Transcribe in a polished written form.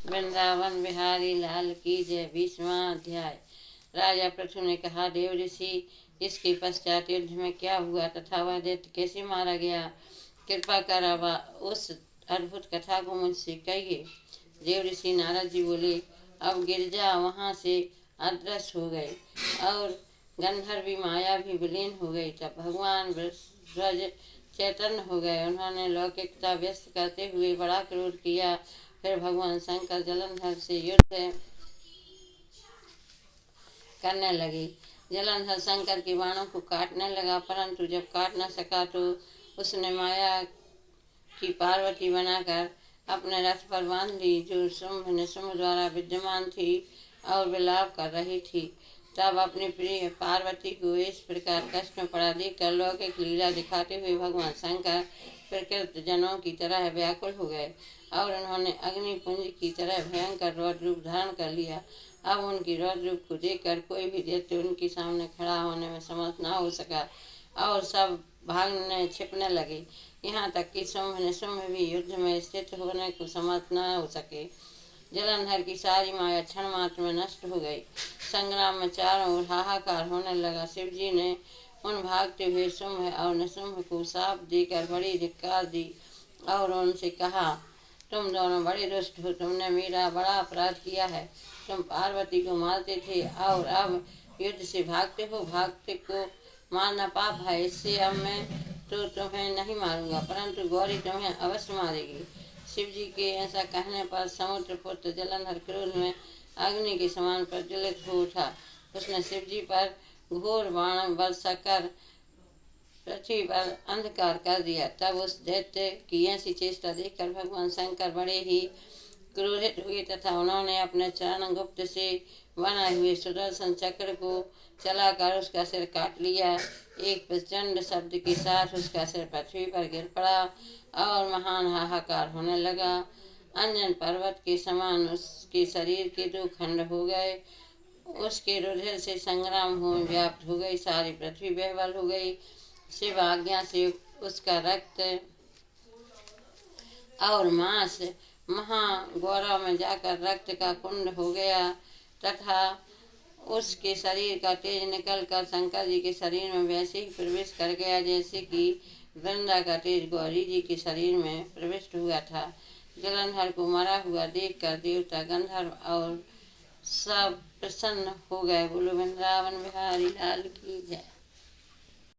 वृंदावन बिहारी लाल की जय। 20वां अध्याय। राजा पृथु ने कहा, देव ऋषि, इसके पश्चात युद्ध में क्या हुआ तथा वह दैत्य कैसे मारा गया, कृपा कर अब उस अद्भुत कथा को मुझसे कहिए। देव ऋषि नारद जी बोले, अब गिरजा वहाँ से अदृश्य हो गए और गंधर्वी माया भी विलीन हो गई। तब भगवान ब्रज चैतन्य हो गए। उन्होंने लौकिकता व्यस्त करते हुए बड़ा क्रोध किया। फिर भगवान शंकर जलंधर से युद्ध करने लगे। जलंधर शंकर के बाणों को काटने लगा, परंतु जब काट न सका तो उसने माया की पार्वती बनाकर अपने रथ पर बांध ली, जो शुंभ निशुंभ द्वारा विद्यमान थी और विलाप कर रही थी। तब अपनी प्रिय पार्वती को इस प्रकार कष्ट में पड़ा देखकर लौकिक लीला दिखाते हुए भगवान शंकर प्रकृत जनों की तरह व्याकुल हो गए और उन्होंने अग्निपुंज की तरह भयंकर रौद्र रूप धारण कर लिया। अब उनकी रौद्र रूप को देखकर कोई भी दैत्य उनके सामने खड़ा होने में समर्थ न हो सका और सब भागने छिपने लगे। यहाँ तक कि शुंभ निशुंभ भी युद्ध में स्थित होने को समर्थ न हो सके। जलंधर की सारी माया क्षण मात्र में नष्ट हो गई। संग्राम में चारों ओर हाहाकार होने लगा। शिव जी ने उन भागते हुए शुंभ और निशुंभ को शाप देकर बड़ी धिक्कार दी और उनसे कहा, तुम दोनों बड़े दुष्ट हो, तुमने मेरा बड़ा अपराध किया है। तुम पार्वती को मारते थे और अब युद्ध से भागते हो। भागते को मारना पाप है, इससे अब मैं तो तुम्हें नहीं मारूंगा, परंतु गौरी तुम्हें अवश्य मारेगी। शिव जी के ऐसा कहने पर समुद्र पुत्र जलंधर क्रोध में अग्नि के समान प्रज्वलित हो उठा। उसने शिव जी पर घोर बाण वर्षा कर पृथ्वी पर अंधकार कर दिया। तब उस दैत्य की ऐसी चेष्टा देखकर भगवान शंकर बड़े ही क्रोधित हुए तथा उन्होंने अपने चरण गुप्त से बनाए हुए सुदर्शन चक्र को चलाकर उसका सिर काट लिया। एक प्रचंड शब्द के साथ उसका सिर पृथ्वी पर गिर पड़ा और महान हाहाकार होने लगा। अंजन पर्वत के समान उसके शरीर के 2 खंड हो गए। उसके रुधिर से संग्राम भूमि व्याप्त हो गई, सारी पृथ्वी बेहाल हो गई। शिव आज्ञा से उसका रक्त और मांस महागौरव में जाकर रक्त का कुंड हो गया तथा उसके शरीर का तेज निकलकर शंकर जी के शरीर में वैसे ही प्रवेश कर गया जैसे कि वृंदा का तेज गौरी जी के शरीर में प्रविष्ट हुआ था। जलंधर को मरा हुआ देखकर देवता गंधर्व और सब प्रसन्न हो गए। बोलो वृंदावन बिहारी लाल की जय।